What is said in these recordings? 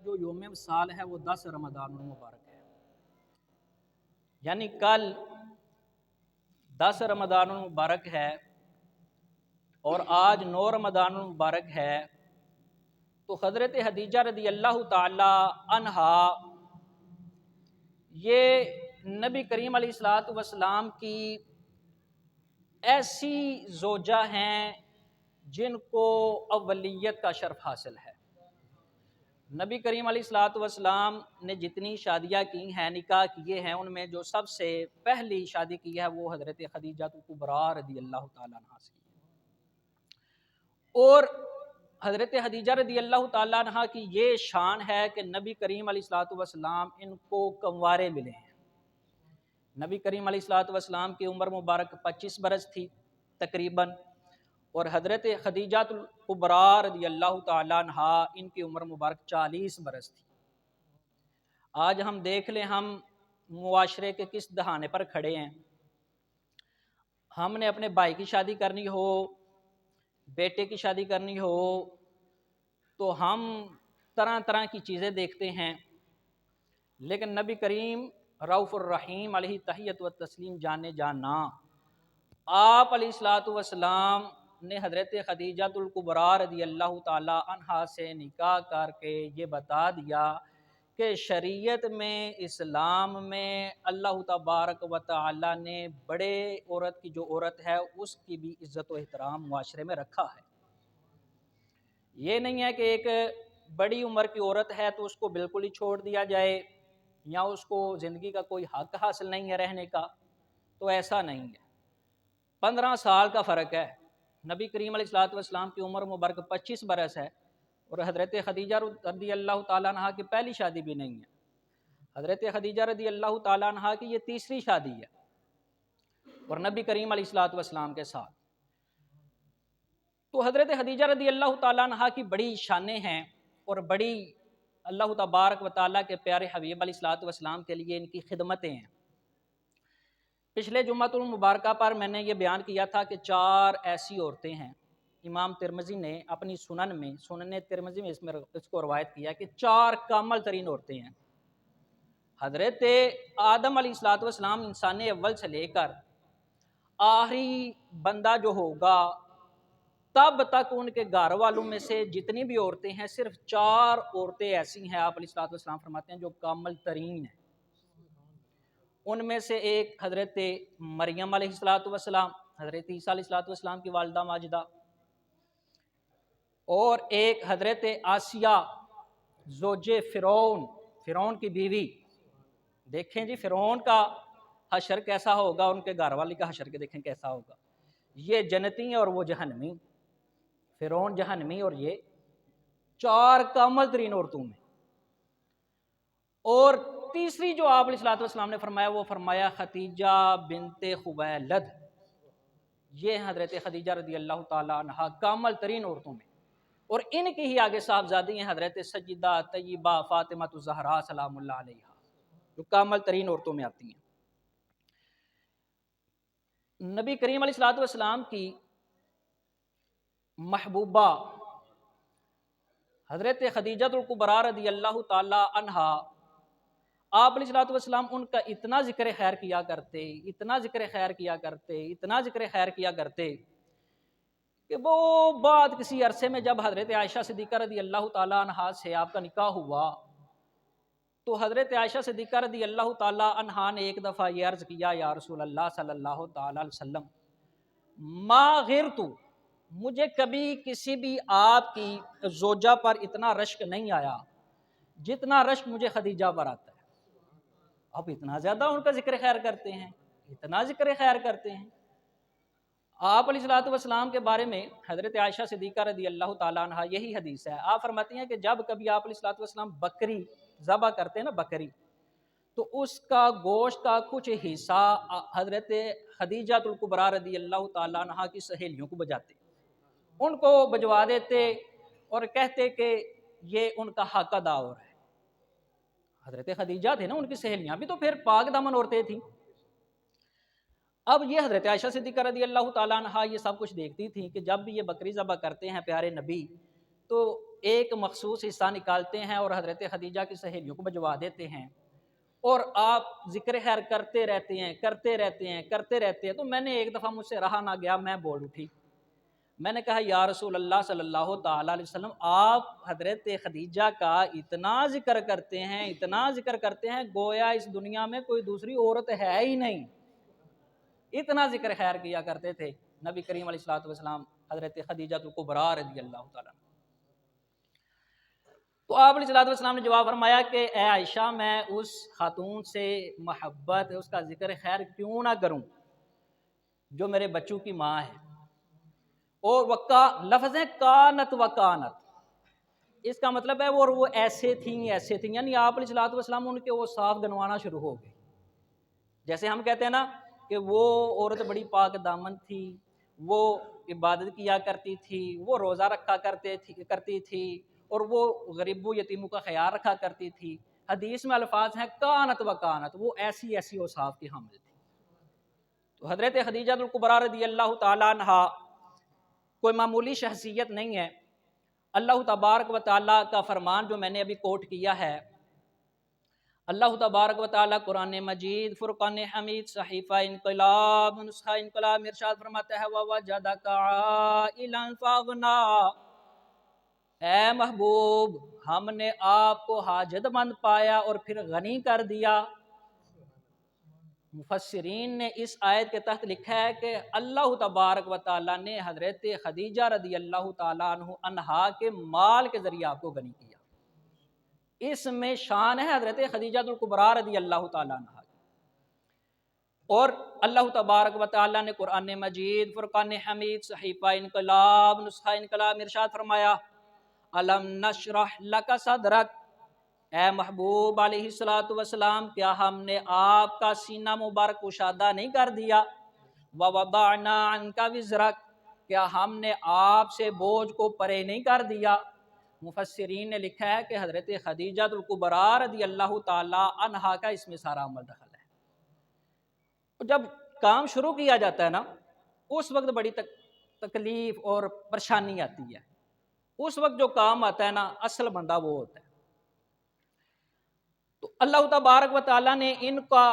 جو یوم وصال ہے وہ 10 رمضان المبارک ہے، یعنی کل 10 رمضان المبارک ہے اور آج 9 رمضان المبارک ہے۔ تو حضرت خدیجہ رضی اللہ تعالی عنہا یہ نبی کریم علیہ الصلوۃ والسلام کی ایسی زوجہ ہیں جن کو اولیت کا شرف حاصل ہے۔ نبی کریم علیہ الصلوۃ والسلام نے جتنی شادیاں کی ہیں، نکاح کیے ہیں، ان میں جو سب سے پہلی شادی کی ہے وہ حضرت خدیجہ کبریٰ رضی اللہ تعالیٰ عنہا سے، اور حضرت خدیجہ رضی اللہ تعالیٰ عنہ کی یہ شان ہے کہ نبی کریم علیہ الصلوۃ والسلام ان کو کنوارے ملے ہیں۔ نبی کریم علیہ الصلوۃ والسلام کی عمر مبارک 25 برس تھی تقریباً، اور حضرت خدیجہ کبریٰ رضی اللہ تعالیٰ عنہ ان کی عمر مبارک 40 برس تھی۔ آج ہم دیکھ لیں، ہم معاشرے کے کس دہانے پر کھڑے ہیں۔ ہم نے اپنے بھائی کی شادی کرنی ہو، بیٹے کی شادی کرنی ہو، تو ہم طرح طرح کی چیزیں دیکھتے ہیں، لیکن نبی کریم رؤوف الرحیم علیہ تحیت و تسلیم جانے جانا، آپ علیہ الصلوۃ والسلام نے حضرت خدیجہ کبریٰ رضی اللہ تعالی عنہا سے نکاح کر کے یہ بتا دیا کہ شریعت میں، اسلام میں اللہ تبارک و تعالی نے بڑے عورت کی جو عورت ہے اس کی بھی عزت و احترام معاشرے میں رکھا ہے۔ یہ نہیں ہے کہ ایک بڑی عمر کی عورت ہے تو اس کو بالکل ہی چھوڑ دیا جائے، یا اس کو زندگی کا کوئی حق حاصل نہیں ہے رہنے کا، تو ایسا نہیں ہے۔ 15 سال کا فرق ہے۔ نبی کریم علیہ الصلوۃ والسلام کی عمر مبارک 25 برس ہے، اور حضرت خدیجہ رضی اللہ تعالیٰ عنہ کی پہلی شادی بھی نہیں ہے۔ حضرت خدیجہ رضی اللہ تعالیٰ عنہ کی یہ تیسری شادی ہے، اور نبی کریم علیہ الصلوۃ والسلام کے ساتھ۔ تو حضرت خدیجہ رضی اللہ تعالیٰ عنہ کی بڑی شانیں ہیں، اور بڑی اللہ تبارک و تعالیٰ کے پیارے حبیب علیہ الصلوۃ والسلام کے لیے ان کی خدمتیں ہیں۔ پچھلے جمعۃ المبارکہ پر میں نے یہ بیان کیا تھا کہ 4 ایسی عورتیں ہیں، امام ترمذی نے اپنی سنن ترمذی میں اس کو روایت کیا کہ 4 کامل ترین عورتیں ہیں۔ حضرت آدم علیہ الصلوۃ والسلام انسان اول سے لے کر آخری بندہ جو ہوگا تب تک ان کے گھر والوں میں سے جتنی بھی عورتیں ہیں، صرف 4 عورتیں ایسی ہیں، آپ علیہ الصلوۃ والسلام فرماتے ہیں، جو کامل ترین ہیں۔ ان میں سے ایک حضرت مریم علیہ الصلوۃ والسلام، حضرت عیسیٰ علیہ الصلوۃ والسلام کی والدہ ماجدہ، اور ایک حضرت آسیہ زوج فرعون کی بیوی۔ دیکھیں جی فرعون کا حشر کیسا ہوگا، ان کے گھر والی کا حشر کے دیکھیں کیسا ہوگا۔ یہ جنتی ہیں اور وہ جہنمی، فرعون جہنمی اور یہ 4 کامل ترین عورتوں میں۔ اور تیسری جو آپ علیہ الصلوۃ والسلام نے فرمایا، وہ فرمایا خدیجہ بنت خویلد، یہ حضرت خدیجہ رضی اللہ تعالیٰ عنہا کامل ترین عورتوں میں، اور ان کی ہی آگے صاحبزادی ہیں حضرت سیدہ طیبہ فاطمہ الزہراء سلام اللہ علیہا، جو کامل ترین عورتوں میں آتی ہیں۔ نبی کریم علیہ الصلوۃ والسلام کی محبوبہ حضرت خدیجہ کبریٰ رضی اللہ تعالی عنہا، آپ علیہ الصلوۃ والسلام ان کا اتنا ذکر خیر کیا کرتے، اتنا ذکر خیر کیا کرتے، اتنا ذکر خیر کیا کرتے کہ وہ بعد کسی عرصے میں جب حضرت عائشہ صدیقہ رضی اللہ تعالیٰ عنہا سے آپ کا نکاح ہوا، تو حضرت عائشہ صدیقہ رضی اللہ تعالیٰ عنہا نے ایک دفعہ یہ عرض کیا، یا رسول اللہ صلی اللہ تعالیٰ علیہ وسلم، ما غرت، مجھے کبھی کسی بھی آپ کی زوجہ پر اتنا رشک نہیں آیا جتنا رشک مجھے خدیجہ پر آتا ہے۔ اب اتنا زیادہ ان کا ذکر خیر کرتے ہیں، اتنا ذکر خیر کرتے ہیں۔ آپ علیہ الصلوۃ والسلام کے بارے میں حضرت عائشہ صدیقہ رضی اللہ تعالیٰ عنہا یہی حدیث ہے، آپ فرماتی ہیں کہ جب کبھی آپ علیہ الصلوۃ والسلام بکری ذبح کرتے ہیں نا، بکری، تو اس کا گوشت کا کچھ حصہ حضرت خدیجہ کبریٰ رضی اللہ تعالیٰ عنہا کی سہیلیوں کو بجاتے، ان کو بجوا دیتے اور کہتے کہ یہ ان کا حق ادا ہو رہا ہے۔ حضرت خدیجہ تھے نا، ان کی سہیلیاں بھی تو پھر پاک دامن عورتیں تھیں۔ اب یہ حضرت عائشہ صدیقہ رضی اللہ تعالیٰ عنہا یہ سب کچھ دیکھتی تھیں کہ جب بھی یہ بکری ذبح کرتے ہیں پیارے نبی، تو ایک مخصوص حصہ نکالتے ہیں اور حضرت خدیجہ کی سہیلیوں کو بھجوا دیتے ہیں، اور آپ ذکر خیر کرتے رہتے ہیں کرتے رہتے ہیں کرتے رہتے ہیں۔ تو میں نے ایک دفعہ، مجھ سے رہا نہ گیا، میں بول اٹھی، میں نے کہا یا رسول اللہ صلی اللہ تعالیٰ علیہ وسلم، آپ حضرت خدیجہ کا اتنا ذکر کرتے ہیں، اتنا ذکر کرتے ہیں، گویا اس دنیا میں کوئی دوسری عورت ہے ہی نہیں، اتنا ذکر خیر کیا کرتے تھے نبی کریم علیہ الصلوۃ والسلام حضرت خدیجہ الکبریٰ رضی اللہ تعالیٰ۔ تو آپ علیہ الصلوۃ والسلام نے جواب فرمایا کہ اے عائشہ، میں اس خاتون سے محبت، اس کا ذکر خیر کیوں نہ کروں جو میرے بچوں کی ماں ہے۔ اور لفظ ہے کانت و کانت، اس کا مطلب ہے وہ ایسے تھیں ایسے تھیں، یعنی آپ علیہ الصلوۃ والسلام ان کے وہ صاف گنوانا شروع ہو گئے۔ جیسے ہم کہتے ہیں نا کہ وہ عورت بڑی پاک دامن تھی، وہ عبادت کیا کرتی تھی، وہ روزہ رکھا کرتی تھی، اور وہ غریبوں یتیموں کا خیال رکھا کرتی تھی۔ حدیث میں الفاظ ہیں کانت و کانت، وہ ایسی ایسی اوصاف کی حامل تھی۔ تو حضرت خدیجہ الکبریٰ رضی اللہ تعالیٰ عنہا کوئی معمولی شخصیت نہیں ہے۔ اللہ تبارک و تعالیٰ کا فرمان جو میں نے ابھی کوٹ کیا ہے، اللہ تبارک و تعالیٰ قرآن مجید فرقان حمید صحیفہ انقلاب نسخہ انقلاب میں ارشاد فرماتا ہے وَوَجَدَكَ عَائِلًا فَأَغْنَىٰ، اے محبوب، ہم نے آپ کو حاجت مند پایا اور پھر غنی کر دیا۔ مفسرین نے اس آیت کے تحت لکھا ہے کہ اللہ تبارک و تعالیٰ نے حضرت خدیجہ رضی اللہ تعالیٰ عنہا کے مال کے ذریعے آپ کو غنی کیا۔ اس میں شان ہے حضرت خدیجہ الکبریٰ رضی اللہ تعالیٰ عنہا۔ اور اللہ تبارک و تعالیٰ نے قرآن مجید فرقان حمید صحیفہ انقلاب نسخہ انقلاب میں ارشاد فرمایا الم نشرح لک صدرک، اے محبوب علیہ الصلوۃ والسلام، کیا ہم نے آپ کا سینہ مبارک کشادہ نہیں کر دیا؟ ووضعنا عنک وزرک، کیا ہم نے آپ سے بوجھ کو پرے نہیں کر دیا؟ مفسرین نے لکھا ہے کہ حضرت خدیجہ الکبریٰ رضی اللہ تعالی عنہا کا اس میں سارا عمل دخل ہے۔ جب کام شروع کیا جاتا ہے نا، اس وقت بڑی تکلیف اور پریشانی آتی ہے، اس وقت جو کام آتا ہے نا، اصل بندہ وہ ہوتا ہے۔ تو اللہ تبارک و تعالیٰ نے ان کا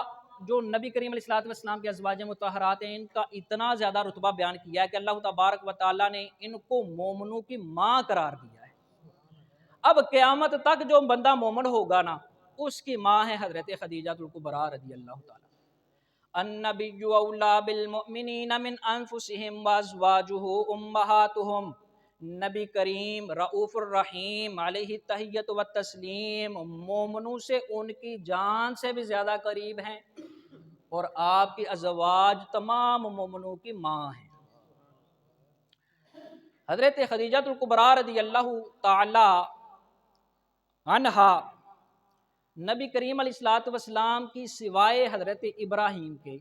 جو نبی کریم علیہ الصلوۃ والسلام کے ازواج مطہرات ہیں، ان کا اتنا زیادہ رتبہ بیان کیا ہے کہ اللہ تبارک و تعالیٰ نے ان کو مومنوں کی ماں قرار دیا ہے۔ اب قیامت تک جو بندہ مومن ہوگا نا، اس کی ماں ہے حضرت خدیجہ الکبریٰ رضی اللہ تعالیٰ۔ النبی اولیٰ بالمؤمنین من انفسہم وازواجہ امہاتہم، نبی کریم رؤوف الرحیم علیہ التحیۃ والتسلیم مومنوں سے ان کی جان سے بھی زیادہ قریب ہیں، اور آپ کی ازواج تمام مومنوں کی ماں ہیں۔ حضرت خدیجہ الکبریٰ رضی اللہ تعالی عنہا نبی کریم علیہ الصلوۃ والسلام کی سوائے حضرت ابراہیم کے،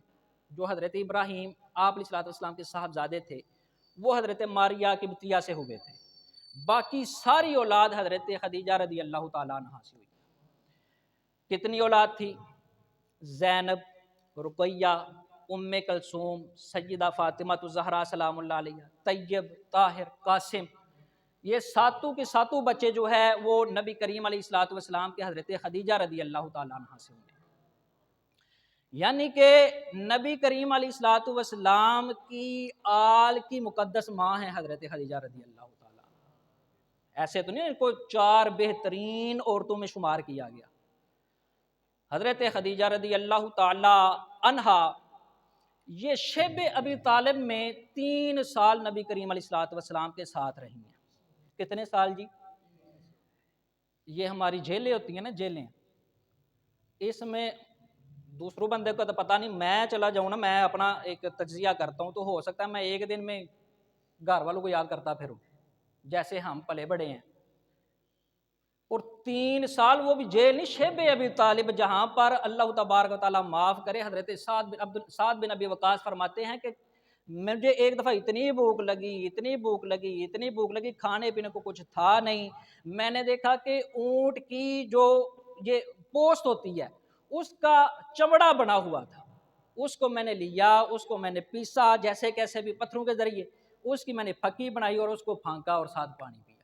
جو حضرت ابراہیم آپ علیہ الصلوۃ والسلام کے صاحبزادے تھے، وہ حضرت ماریہ قبطیہ سے ہوئے تھے، باقی ساری اولاد حضرت خدیجہ رضی اللہ تعالیٰ عنہا سے ہوئی۔ کتنی اولاد تھی؟ زینب، رقیہ، ام کلثوم، سیدہ فاطمہ الزہرا سلام اللہ علیہا، طیب، طاہر، قاسم، یہ ساتوں کے ساتوں بچے جو ہے وہ نبی کریم علیہ الصلوۃ والسلام کے حضرت خدیجہ رضی اللہ تعالیٰ عنہا سے ہوئے۔ یعنی کہ نبی کریم علیہ الصلوۃ والسلام کی آل کی مقدس ماں ہے حضرت خدیجہ رضی اللہ تعالیٰ عنہا۔ ایسے تو نہیں کوئی 4 بہترین عورتوں میں شمار کیا گیا۔ حضرت خدیجہ رضی اللہ تعالیٰ عنہا یہ شیب ابی طالب میں 3 سال نبی کریم علیہ الصلوۃ والسلام کے ساتھ رہی ہیں۔ کتنے سال جی؟ یہ ہماری جیلیں ہوتی ہیں نا، جیلیں، اس میں دوسروں بندے کو تو پتہ نہیں، میں چلا جاؤں نا، میں اپنا ایک تجزیہ کرتا ہوں تو ہو سکتا ہے میں ایک دن میں گھر والوں کو یاد کرتا پھروں، جیسے ہم پلے بڑے ہیں۔ اور 3 سال وہ بھی جیل نہیں، شیب ابی طالب، جہاں پر اللہ تبارک و تعالیٰ معاف کرے، حضرت سعد بن ابی وقاص فرماتے ہیں کہ مجھے ایک دفعہ اتنی بھوک لگی، کھانے پینے کو کچھ تھا نہیں، میں نے دیکھا کہ اونٹ کی جو یہ پوست ہوتی ہے اس کا چمڑا بنا ہوا تھا، اس کو میں نے لیا، اس کو میں نے پیسا جیسے کیسے بھی پتھروں کے ذریعے، اس کی میں نے پھکی بنائی اور اس کو پھانکا اور ساتھ پانی پیا۔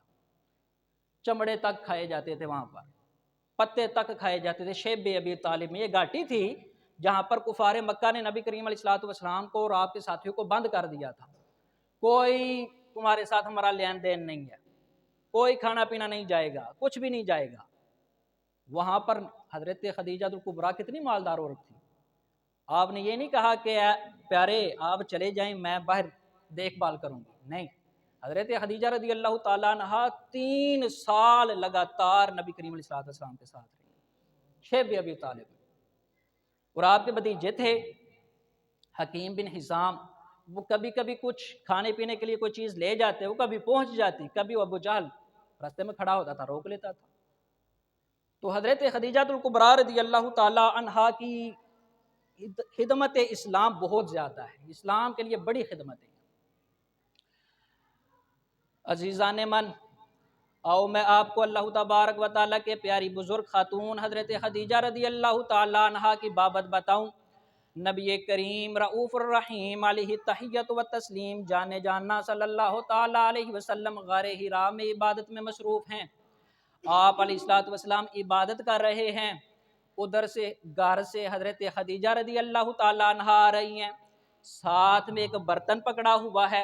چمڑے تک کھائے جاتے تھے وہاں پر، پتے تک کھائے جاتے تھے۔ شیب ابی طالب میں یہ گھاٹی تھی جہاں پر کفار مکہ نے نبی کریم علیہ الصلوۃ والسلام کو اور آپ کے ساتھیوں کو بند کر دیا تھا، کوئی تمہارے ساتھ ہمارا لین دین نہیں ہے، کوئی کھانا پینا نہیں جائے گا، کچھ بھی نہیں جائے گا۔ وہاں پر حضرت خدیجہ الکبریٰ کتنی مالدار عورت تھی، آپ نے یہ نہیں کہا کہ اے پیارے آپ چلے جائیں میں باہر دیکھ بھال کروں گی، نہیں، حضرت خدیجہ رضی اللہ تعالیٰ عنہ 3 سال لگاتار نبی کریم علیہ الصلوۃ والسلام کے ساتھ رہی، شیب ابی طالب، اور آپ کے بھتیجے تھے حکیم بن حزام، وہ کبھی کبھی کچھ کھانے پینے کے لیے کوئی چیز لے جاتے، وہ کبھی پہنچ جاتی، کبھی وہ ابو جہل راستے میں کھڑا ہوتا تھا روک لیتا تھا۔ تو حضرت خدیجہ الکبریٰ رضی اللہ تعالی عنہا کی خدمت اسلام بہت زیادہ ہے، اسلام کے لیے بڑی خدمت ہے۔ عزیزان من، آؤ میں آپ کو اللہ تبارک و تعالیٰ کے پیاری بزرگ خاتون حضرت خدیجہ رضی اللہ تعالی عنہا کی بابت بتاؤں۔ نبی کریم رؤوف الرحیم علیہ تحیت و تسلیم جانے جاننا صلی اللہ تعالی علیہ وسلم غار حرا میں عبادت میں مصروف ہیں۔ آپ علیہ الصلوۃ والسلام عبادت کر رہے ہیں، ادھر سے غار سے حضرت خدیجہ رضی اللہ تعالی عنہا آ رہی ہیں، ساتھ میں ایک برتن پکڑا ہوا ہے،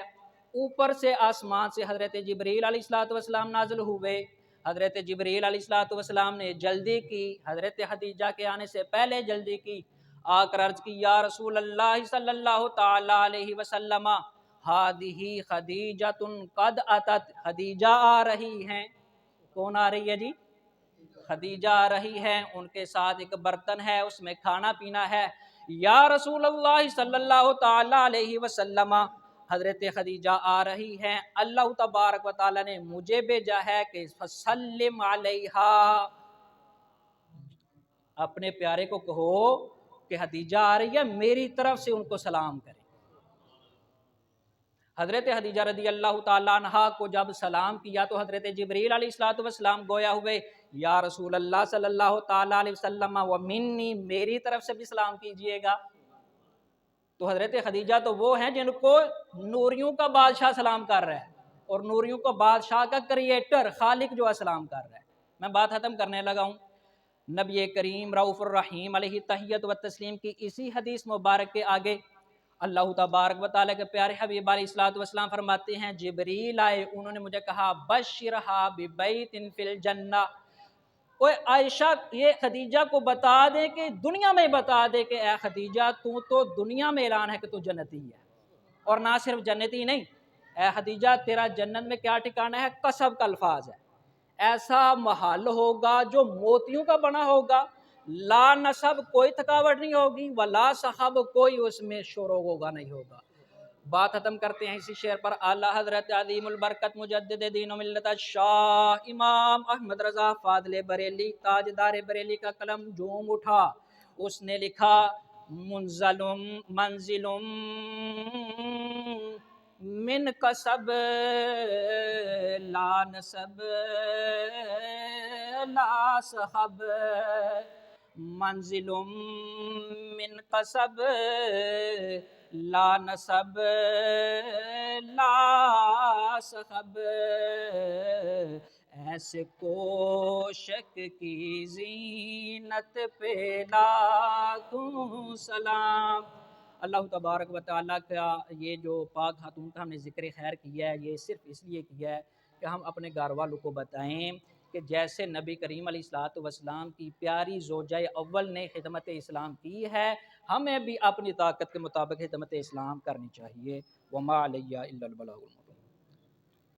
اوپر سے آسمان سے حضرت جبریل علیہ الصلوۃ والسلام نازل ہوئے۔ حضرت جبریل علیہ الصلوۃ والسلام نے جلدی کی، حضرت خدیجہ کے آنے سے پہلے جلدی کی، آ کر عرض کی یا رسول اللہ صلی اللہ تعالی علیہ وسلم ہذہ خدیجۃ قد اتت، خدیجہ آ رہی ہیں۔ کون آ رہی ہے جی؟ خدیجہ آ رہی ہے، ان کے ساتھ ایک برتن ہے، اس میں کھانا پینا ہے۔ یا رسول اللہ صلی اللہ تعالی علیہ وسلم حضرت خدیجہ آ رہی ہیں، اللہ تبارک و تعالی نے مجھے بھیجا ہے کہ فسلم علیہا، اپنے پیارے کو کہو کہ خدیجہ آ رہی ہے، میری طرف سے ان کو سلام کریں۔ حضرت خدیجہ رضی اللہ تعالیٰ عنہا کو جب سلام کیا تو حضرت جبریل علیہ الصلوۃ والسلام گویا ہوئے یا رسول اللہ صلی اللہ تعالیٰ علیہ وسلم ومنی، میری طرف سے بھی سلام کیجئے گا۔ تو حضرت خدیجہ تو وہ ہیں جن کو نوریوں کا بادشاہ سلام کر رہا ہے، اور نوریوں کو بادشاہ کا کریٹر خالق جو ہے سلام کر رہا ہے۔ میں بات ختم کرنے لگا ہوں۔ نبی کریم رؤوف الرحیم علیہ تحیت و تسلیم کی اسی حدیث مبارک کے آگے اللہ تبارک و تعالیٰ کے پیارے حبیب علیہ الصلوۃ والسلام فرماتے ہیں جبریل آئے، انہوں نے مجھے کہا بشرھا ببیت فی الجنہ، اوے عائشہ یہ خدیجہ کو بتا دے کہ دنیا میں بتا دے کہ اے خدیجہ تو دنیا میں اعلان ہے کہ تو جنتی ہے، اور نہ صرف جنتی نہیں، اے خدیجہ تیرا جنت میں کیا ٹھکانہ ہے، قصب کا الفاظ ہے، ایسا محل ہوگا جو موتیوں کا بنا ہوگا، لا نصب کوئی تھکاوٹ نہیں ہوگی، ولا صحب کوئی اس میں شور و غوغا نہیں ہوگا۔ بات ختم کرتے ہیں اسی شعر پر۔ اعلیٰ حضرت عظیم البرکت مجدد دین و ملت شاہ امام احمد رضا فاضل بریلی تاجدار بریلی کا قلم جھوم اٹھا، اس نے لکھا منزل من کسب لا نسب لا صحب، منزل من کسب لا نسب لا صحب، ایسے کوشک کی زینت پہ لاکھوں سلام۔ اللہ تبارک و تعالیٰ کا یہ جو پاک خاتون کا ہم نے ذکر خیر کیا ہے، یہ صرف اس لیے کیا ہے کہ ہم اپنے گھر والوں کو بتائیں کہ جیسے نبی کریم علیہ الصلوۃ والسلام کی پیاری زوجہ اول نے خدمت اسلام کی ہے، ہمیں بھی اپنی طاقت کے مطابق خدمت اسلام کرنی چاہیے۔ وما علیہ الا البلاغ المبین۔